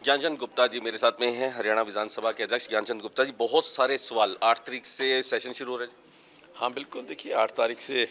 ज्ञानचंद गुप्ता जी मेरे साथ में हैं, हरियाणा विधानसभा के अध्यक्ष ज्ञानचंद गुप्ता जी। बहुत सारे सवाल 8 तारीख से सेशन शुरू हो रहा है जी। हाँ बिल्कुल, देखिए 8 तारीख से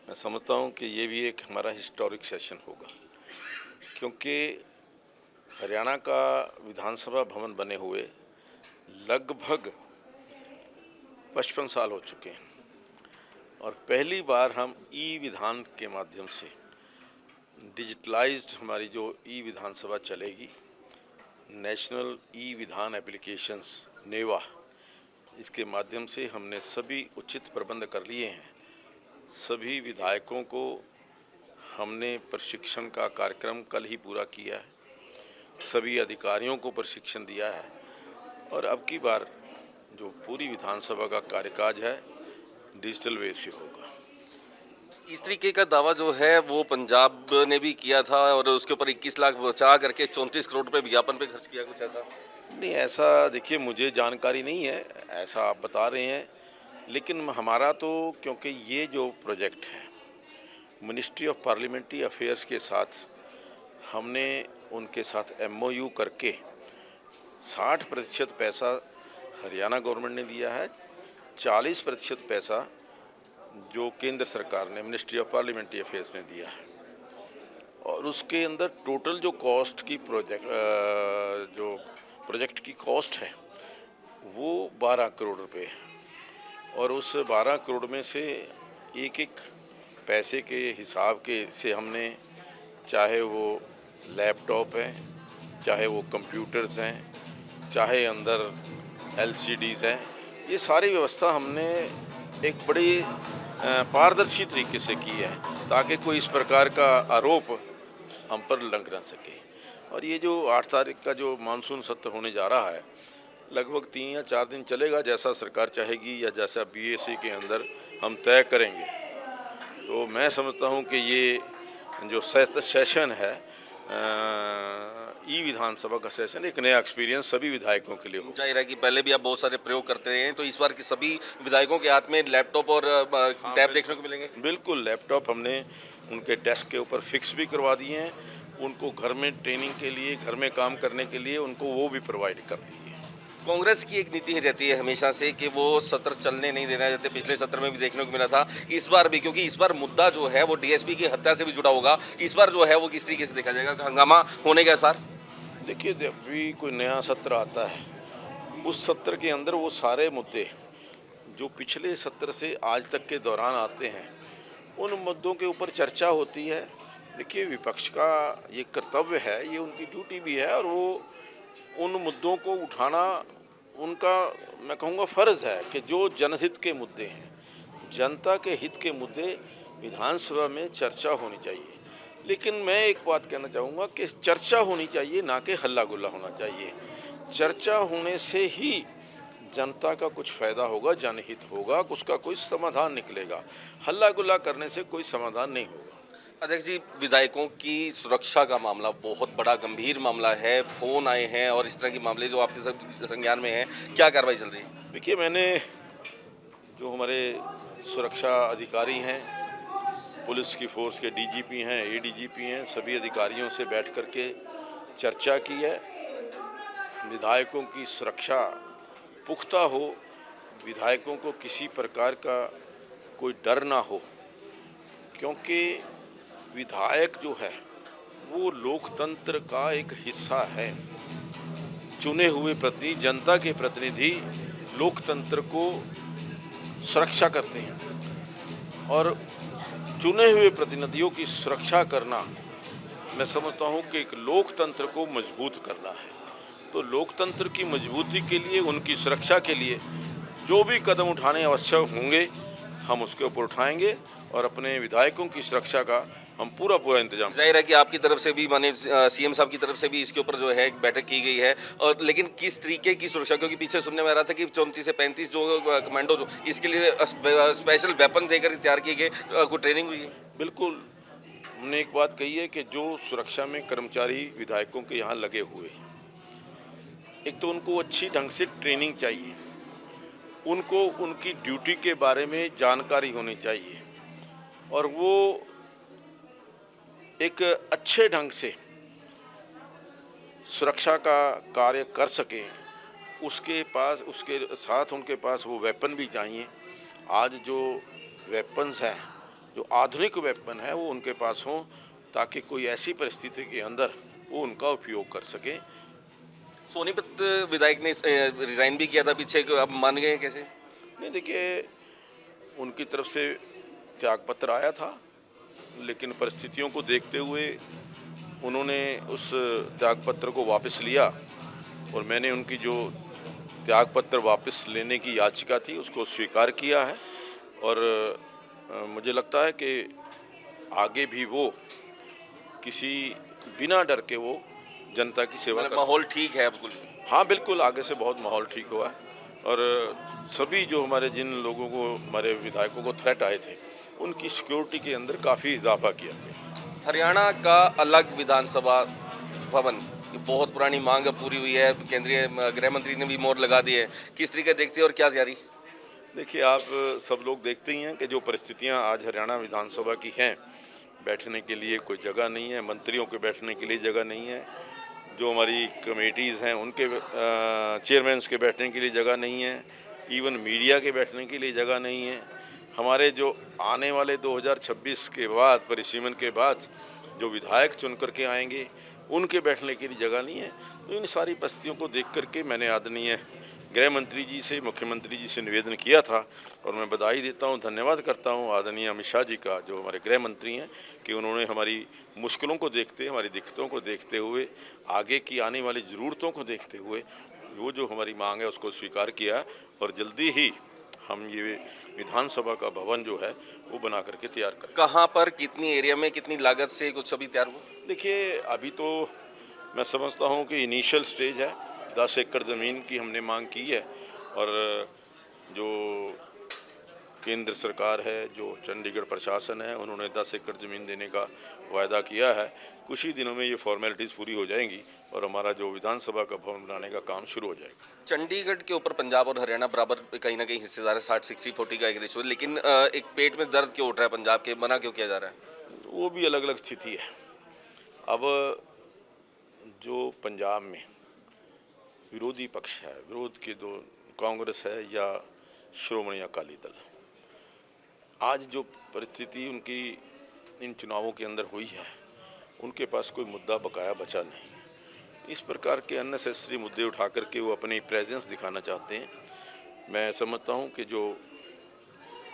मैं समझता हूँ कि ये भी एक हमारा हिस्टोरिक सेशन होगा, क्योंकि हरियाणा का विधानसभा भवन बने हुए लगभग 55 साल हो चुके हैं और पहली बार हम ई विधान के माध्यम से डिजिटलाइज्ड हमारी जो ई विधानसभा चलेगी, नेशनल ई विधान एप्लीकेशंस नेवा, इसके माध्यम से हमने सभी उचित प्रबंध कर लिए हैं। सभी विधायकों को हमने प्रशिक्षण का कार्यक्रम कल ही पूरा किया है, सभी अधिकारियों को प्रशिक्षण दिया है और अब की बार जो पूरी विधानसभा का कार्यकाज है डिजिटल वे से होगा। इस तरीके का दावा जो है वो पंजाब ने भी किया था और उसके ऊपर 21 लाख बचा करके 34 करोड़ रुपए विज्ञापन पे खर्च किया, कुछ ऐसा। नहीं, ऐसा देखिए मुझे जानकारी नहीं है, ऐसा आप बता रहे हैं, लेकिन हमारा तो क्योंकि ये जो प्रोजेक्ट है मिनिस्ट्री ऑफ पार्लियामेंट्री अफेयर्स के साथ हमने उनके साथ एमओयू करके 60% पैसा हरियाणा गवर्नमेंट ने दिया है, 40% पैसा जो केंद्र सरकार ने मिनिस्ट्री ऑफ पार्लियामेंट्री अफेयर्स ने दिया है और उसके अंदर टोटल जो कॉस्ट की प्रोजेक्ट की कॉस्ट है वो 12 करोड़ रुपए है और उस 12 करोड़ में से एक एक पैसे के हिसाब के से हमने, चाहे वो लैपटॉप हैं, चाहे वो कंप्यूटर्स हैं, चाहे अंदर एलसीडीज़ हैं, ये सारी व्यवस्था हमने एक बड़ी पारदर्शी तरीके से की है ताकि कोई इस प्रकार का आरोप हम पर लग ना सके। और ये जो 8 तारीख का जो मानसून सत्र होने जा रहा है लगभग 3 या 4 दिन चलेगा, जैसा सरकार चाहेगी या जैसा बीएसी के अंदर हम तय करेंगे। तो मैं समझता हूँ कि ये जो सेशन है ई विधानसभा का सेशन एक नया एक्सपीरियंस सभी विधायकों के लिए हो। जाहिर है कि पहले भी आप बहुत सारे प्रयोग करते रहे हैं, तो इस बार के सभी विधायकों के हाथ में लैपटॉप और टैब देखने को मिलेंगे। बिल्कुल, लैपटॉप हमने उनके डेस्क के ऊपर फिक्स भी करवा दिए हैं, उनको घर में ट्रेनिंग के लिए, घर में काम करने के लिए उनको वो भी प्रोवाइड कर दिए। कांग्रेस की एक नीति रहती है हमेशा से कि वो सत्र चलने नहीं देना चाहते। पिछले सत्र में भी देखने को मिला था, इस बार भी, क्योंकि इस बार मुद्दा जो है वो डीएसपी की हत्या से भी जुड़ा होगा। इस बार जो है वो किस तरीके से देखा जाएगा, हंगामा होने के आसार। देखिए, जब भी कोई नया सत्र आता है उस सत्र के अंदर वो सारे मुद्दे जो पिछले सत्र से आज तक के दौरान आते हैं उन मुद्दों के ऊपर चर्चा होती है। देखिए, विपक्ष का ये कर्तव्य है, ये उनकी ड्यूटी भी है और वो उन मुद्दों को उठाना उनका, मैं कहूँगा, फ़र्ज़ है कि जो जनहित के मुद्दे हैं, जनता के हित के मुद्दे विधानसभा में चर्चा होनी चाहिए। लेकिन मैं एक बात कहना चाहूँगा कि चर्चा होनी चाहिए, ना कि हल्ला गुल्ला होना चाहिए। चर्चा होने से ही जनता का कुछ फ़ायदा होगा, जनहित होगा, उसका कोई समाधान निकलेगा। हल्ला गुल्ला करने से कोई समाधान नहीं होगा। अध्यक्ष जी, विधायकों की सुरक्षा का मामला बहुत बड़ा गंभीर मामला है। फोन आए हैं और इस तरह के मामले जो आपके सब संज्ञान में हैं, क्या कार्रवाई चल रही है? देखिए, मैंने जो हमारे सुरक्षा अधिकारी हैं, पुलिस की फोर्स के डीजीपी हैं, एडीजीपी हैं, सभी अधिकारियों से बैठ कर के चर्चा की है। विधायकों की सुरक्षा पुख्ता हो, विधायकों को किसी प्रकार का कोई डर ना हो, क्योंकि विधायक जो है वो लोकतंत्र का एक हिस्सा है। चुने हुए प्रतिनिधि, जनता के प्रतिनिधि लोकतंत्र को सुरक्षा करते हैं और चुने हुए प्रतिनिधियों की सुरक्षा करना, मैं समझता हूँ कि एक लोकतंत्र को मजबूत करना है। तो लोकतंत्र की मजबूती के लिए, उनकी सुरक्षा के लिए जो भी कदम उठाने आवश्यक होंगे हम उसके ऊपर उठाएंगे और अपने विधायकों की सुरक्षा का हम पूरा इंतजाम। जाहिर है कि आपकी तरफ से भी, माने सीएम साहब की तरफ से भी इसके ऊपर जो है एक बैठक की गई है, और लेकिन किस तरीके की सुरक्षा, क्योंकि पीछे सुनने में आ रहा था कि 34 से 35 जो कमांडो जो इसके लिए स्पेशल वेपन देकर तैयार किए गए, कोई ट्रेनिंग हुई है? बिल्कुल, हमने एक बात कही है कि जो सुरक्षा में कर्मचारी विधायकों के यहाँ लगे हुए हैं, एक तो उनको अच्छी ढंग से ट्रेनिंग चाहिए, उनको उनकी ड्यूटी के बारे में जानकारी होनी चाहिए और वो एक अच्छे ढंग से सुरक्षा का कार्य कर सकें, उसके साथ उनके पास वो वेपन भी चाहिए। आज जो वेपन्स हैं, जो आधुनिक वेपन है, वो उनके पास हों, ताकि कोई ऐसी परिस्थिति के अंदर वो उनका उपयोग कर सकें। सोनीपत विधायक ने रिजाइन भी किया था पीछे, अब मान गए हैं कैसे? नहीं, देखिए, उनकी तरफ से त्यागपत्र आया था, लेकिन परिस्थितियों को देखते हुए उन्होंने उस त्यागपत्र को वापस लिया, और मैंने उनकी जो त्यागपत्र वापस लेने की याचिका थी उसको स्वीकार किया है। और मुझे लगता है कि आगे भी वो किसी बिना डर के वो जनता की सेवा मतलब कर। माहौल ठीक है अब कुल? हाँ, बिल्कुल, आगे से बहुत माहौल ठीक हुआ है। और सभी जो हमारे जिन लोगों को, हमारे विधायकों को थ्रेट आए थे, उनकी सिक्योरिटी के अंदर काफ़ी इजाफा किया गया। हरियाणा का अलग विधानसभा भवन, ये बहुत पुरानी मांग अब पूरी हुई है, केंद्रीय गृह मंत्री ने भी मोहर लगा दी है। किस तरीके देखते हैं और क्या तैयारी? देखिए, आप सब लोग देखते ही हैं कि जो परिस्थितियां आज हरियाणा विधानसभा की हैं, बैठने के लिए कोई जगह नहीं है, मंत्रियों के बैठने के लिए जगह नहीं है, जो हमारी कमेटीज़ हैं उनके चेयरमैन्स के बैठने के लिए जगह नहीं है, इवन मीडिया के बैठने के लिए जगह नहीं है। हमारे जो आने वाले 2026 के बाद, परिसीमन के बाद जो विधायक चुन करके आएंगे, उनके बैठने के लिए जगह नहीं है। तो इन सारी परिस्थितियों को देख करके मैंने आदरणीय गृह मंत्री जी से, मुख्यमंत्री जी से निवेदन किया था, और मैं बधाई देता हूं, धन्यवाद करता हूं आदरणीय अमित शाह जी का, जो हमारे गृह मंत्री हैं, कि उन्होंने हमारी मुश्किलों को देखते, हमारी दिक्कतों को देखते हुए, आगे की आने वाली ज़रूरतों को देखते हुए वो जो हमारी मांग है उसको स्वीकार किया, और जल्दी ही हम ये विधानसभा का भवन जो है वो बना करके तैयार करें। कहाँ पर, कितनी एरिया में, कितनी लागत से कुछ अभी तैयार हुआ? देखिए, अभी तो मैं समझता हूँ कि इनिशियल स्टेज है। 10 एकड़ ज़मीन की हमने मांग की है, और जो केंद्र सरकार है, जो चंडीगढ़ प्रशासन है, उन्होंने 10 एकड़ ज़मीन देने का वायदा किया है। कुछ ही दिनों में ये फॉर्मेलिटीज़ पूरी हो जाएंगी और हमारा जो विधानसभा का भवन बनाने का काम शुरू हो जाएगा। चंडीगढ़ के ऊपर पंजाब और हरियाणा बराबर कहीं ना कहीं हिस्सेदार है, 60-60-40 का एक रेशियो, लेकिन एक पेट में दर्द क्यों उठ रहा है पंजाब के, मना क्यों किया जा रहा है? वो भी अलग अलग स्थिति है। अब जो पंजाब में विरोधी पक्ष है, विरोध के दो, कांग्रेस है या श्रोमणी अकाली दल, आज जो परिस्थिति उनकी इन चुनावों के अंदर हुई है, उनके पास कोई मुद्दा बकाया बचा नहीं। इस प्रकार के अननेसेसरी मुद्दे उठा करके वो अपनी प्रेजेंस दिखाना चाहते हैं। मैं समझता हूं कि जो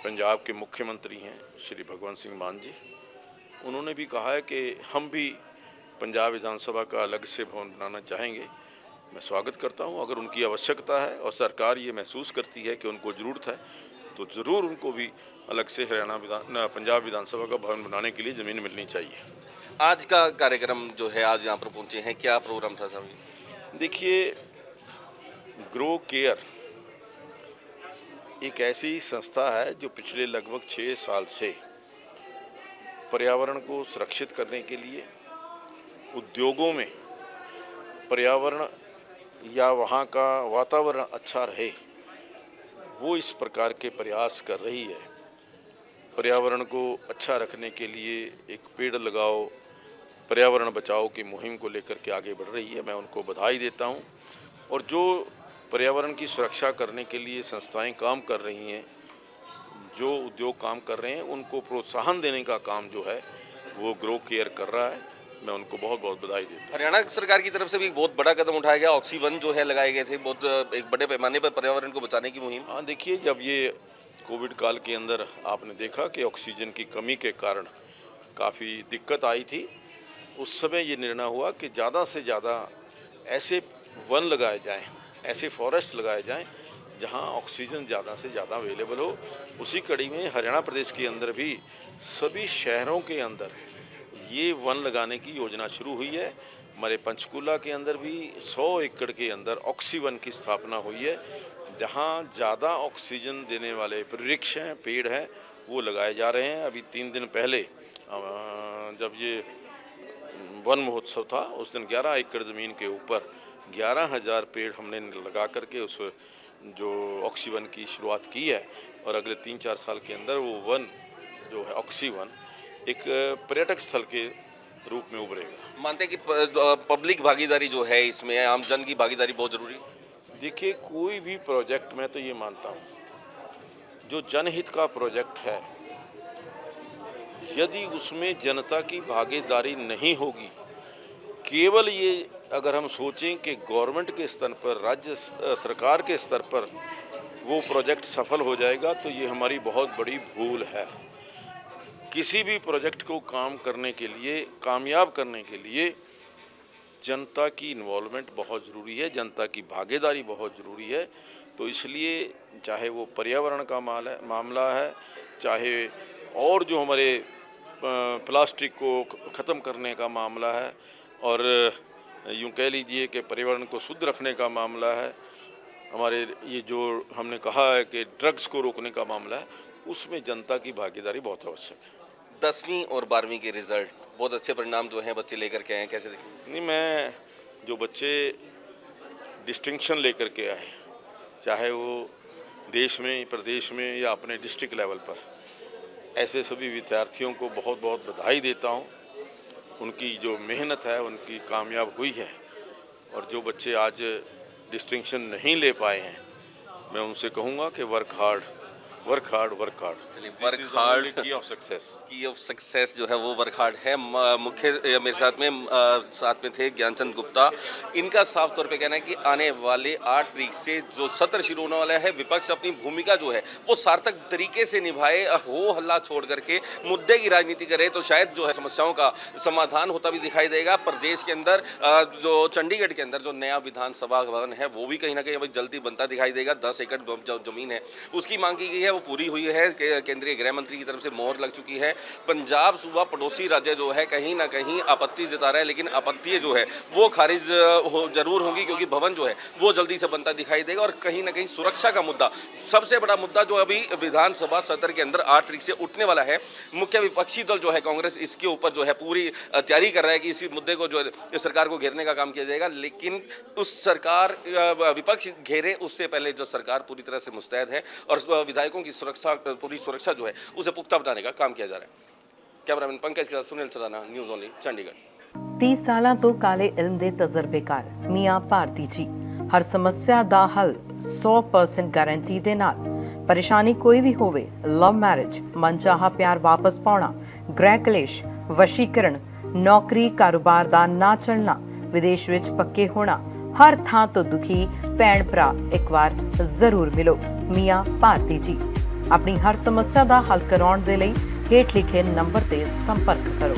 पंजाब के मुख्यमंत्री हैं श्री भगवंत सिंह मान जी, उन्होंने भी कहा है कि हम भी पंजाब विधानसभा का अलग से भवन बनाना चाहेंगे। मैं स्वागत करता हूं, अगर उनकी आवश्यकता है और सरकार ये महसूस करती है कि उनको ज़रूरत है, तो ज़रूर उनको भी अलग से पंजाब विधानसभा का भवन बनाने के लिए ज़मीन मिलनी चाहिए। आज का कार्यक्रम जो है, आज यहाँ पर पहुँचे हैं, क्या प्रोग्राम था सभी? देखिए, ग्रो केयर एक ऐसी संस्था है जो पिछले लगभग 6 साल से पर्यावरण को सुरक्षित करने के लिए उद्योगों में पर्यावरण या वहाँ का वातावरण अच्छा रहे, वो इस प्रकार के प्रयास कर रही है। पर्यावरण को अच्छा रखने के लिए एक पेड़ लगाओ, पर्यावरण बचाओ की मुहिम को लेकर के आगे बढ़ रही है। मैं उनको बधाई देता हूँ, और जो पर्यावरण की सुरक्षा करने के लिए संस्थाएं काम कर रही हैं, जो उद्योग काम कर रहे हैं, उनको प्रोत्साहन देने का काम जो है वो ग्रो केयर कर रहा है। मैं उनको बहुत बहुत बधाई देता हूँ। हरियाणा सरकार की तरफ से भी एक बहुत बड़ा कदम उठाया गया, ऑक्सीवन जो है लगाए गए थे, बहुत एक बड़े पैमाने पर पर्यावरण को बचाने की मुहिम। हाँ, देखिए, जब ये कोविड काल के अंदर आपने देखा कि ऑक्सीजन की कमी के कारण काफ़ी दिक्कत आई थी, उस समय ये निर्णय हुआ कि ज़्यादा से ज़्यादा ऐसे वन लगाए जाएं, ऐसे फॉरेस्ट लगाए जाएं जहां ऑक्सीजन ज़्यादा से ज़्यादा अवेलेबल हो। उसी कड़ी में हरियाणा प्रदेश के अंदर भी सभी शहरों के अंदर ये वन लगाने की योजना शुरू हुई है। हमारे पंचकूला के अंदर भी 100 एकड़ के अंदर ऑक्सीवन की स्थापना हुई है, जहां ज़्यादा ऑक्सीजन देने वाले वृक्ष हैं, पेड़ हैं, वो लगाए जा रहे हैं। अभी 3 दिन पहले जब ये वन महोत्सव था, उस दिन 11 एकड़ ज़मीन के ऊपर 11,000 पेड़ हमने लगा करके उस जो ऑक्सीवन की शुरुआत की है, और अगले 3-4 साल के अंदर वो वन जो है ऑक्सीवन एक पर्यटक स्थल के रूप में उभरेगा। मानते हैं कि पब्लिक भागीदारी जो है इसमें, आम जन की भागीदारी बहुत जरूरी है। देखिए, कोई भी प्रोजेक्ट, मैं तो ये मानता हूँ, जो जनहित का प्रोजेक्ट है, यदि उसमें जनता की भागीदारी नहीं होगी, केवल ये अगर हम सोचें कि गवर्नमेंट के स्तर पर, राज्य सरकार के स्तर पर वो प्रोजेक्ट सफल हो जाएगा, तो ये हमारी बहुत बड़ी भूल है। किसी भी प्रोजेक्ट को काम करने के लिए, कामयाब करने के लिए जनता की इन्वॉल्वमेंट बहुत ज़रूरी है, जनता की भागीदारी बहुत ज़रूरी है। तो इसलिए चाहे वो पर्यावरण का मामला है, चाहे और जो हमारे प्लास्टिक को ख़त्म करने का मामला है, और यूँ कह लीजिए कि पर्यावरण को शुद्ध रखने का मामला है, हमारे ये जो हमने कहा है कि ड्रग्स को रोकने का मामला है, उसमें जनता की भागीदारी बहुत आवश्यक है। 10वीं और 12वीं के रिजल्ट बहुत अच्छे परिणाम जो हैं बच्चे लेकर के आए, कैसे देखें? नहीं, मैं जो बच्चे डिस्टिंक्शन लेकर के आए, चाहे वो देश में, प्रदेश में या अपने डिस्ट्रिक्ट लेवल पर, ऐसे सभी विद्यार्थियों को बहुत बहुत बधाई देता हूँ। उनकी जो मेहनत है, उनकी कामयाब हुई है। और जो बच्चे आज डिस्टिंक्शन नहीं ले पाए हैं, मैं उनसे कहूँगा कि work hard, work hard, work hard. चलिए, वर्क हार्ड की ऑफ सक्सेस। की ऑफ सक्सेस जो है वो वर्क हार्ड है। मुख्य मेरे साथ में थे ज्ञानचंद गुप्ता। इनका साफ तौर पे कहना है कि आने वाले 8 तारीख से जो सत्र शुरू होने वाला है, विपक्ष अपनी भूमिका जो है वो सार्थक तरीके से निभाए, हो हल्ला छोड़ करके मुद्दे की राजनीति करे, तो शायद जो है समस्याओं का समाधान होता भी दिखाई देगा। प्रदेश के अंदर जो चंडीगढ़ के अंदर जो नया विधानसभा भवन है वो भी कहीं ना कहीं अभी जल्दी बनता दिखाई देगा। 10 एकड़ जो जमीन है उसकी मांग की गई है, वो पूरी हुई है। केंद्रीय गृह मंत्री की तरफ से मोहर लग चुकी है। पंजाब सूबा पड़ोसी राज्य जो है कहीं ना कहीं आपत्ति जता रहा है, लेकिन आपत्ति जो है वो खारिज जरूर होगी, क्योंकि भवन जो है वो जल्दी से बनता दिखाई देगा। और कहीं ना कहीं सुरक्षा का मुद्दा, सबसे बड़ा मुद्दा जो अभी विधानसभा सत्र के अंदर 8 तारीख से उठने वाला है। मुख्य विपक्षी दल जो है कांग्रेस, इसके ऊपर जो है पूरी तैयारी कर रहा है कि इसी मुद्दे को जो है सरकार को घेरने का काम किया जाएगा। लेकिन उस सरकार विपक्ष घेरे उससे पहले जो सरकार पूरी तरह से मुस्तैद है और विधायकों की सुरक्षा, पूरी सुरक्षा जो है उसे पुख्ता बनाने का काम किया जा रहा है। कैमरामैन पंकज के साथ सुनील सराना, न्यूज़ ओनली, चंडीगढ़। 30 ਸਾਲਾਂ ਤੋਂ ਕਾਲੇ ਇਲਮ ਦੇ ਤਜਰਬੇਕਾਰ ਮੀਆਂ ਭਾਰਤੀ ਜੀ ਹਰ ਸਮੱਸਿਆ ਦਾ ਹੱਲ 100% ਗਾਰੰਟੀ ਦੇ ਨਾਲ। ਪਰੇਸ਼ਾਨੀ ਕੋਈ ਵੀ ਹੋਵੇ, ਲਵ ਮੈਰਿਜ, ਮਨਚਾਹਾ ਪਿਆਰ ਵਾਪਸ ਪਾਉਣਾ, ਗ੍ਰਹਿ ਕਲੇਸ਼, ਵਸ਼ੀਕਰਨ, ਨੌਕਰੀ ਕਾਰੋਬਾਰ ਦਾ ਨਾ ਚੱਲਣਾ, ਵਿਦੇਸ਼ ਵਿੱਚ ਪੱਕੇ ਹੋਣਾ, ਹਰ ਥਾਂ ਤੋਂ ਦੁਖੀ ਭੈਣ ਭਰਾ ਇੱਕ ਵਾਰ ਜ਼ਰੂਰ ਮਿਲੋ ਮੀਆਂ ਭਾਰਤੀ ਜੀ। ਆਪਣੀ ਹਰ ਸਮੱਸਿਆ ਦਾ ਹੱਲ ਕਰਾਉਣ ਦੇ ਲਈ ਹੇਠ ਲਿਖੇ ਨੰਬਰ ਤੇ ਸੰਪਰਕ ਕਰੋ।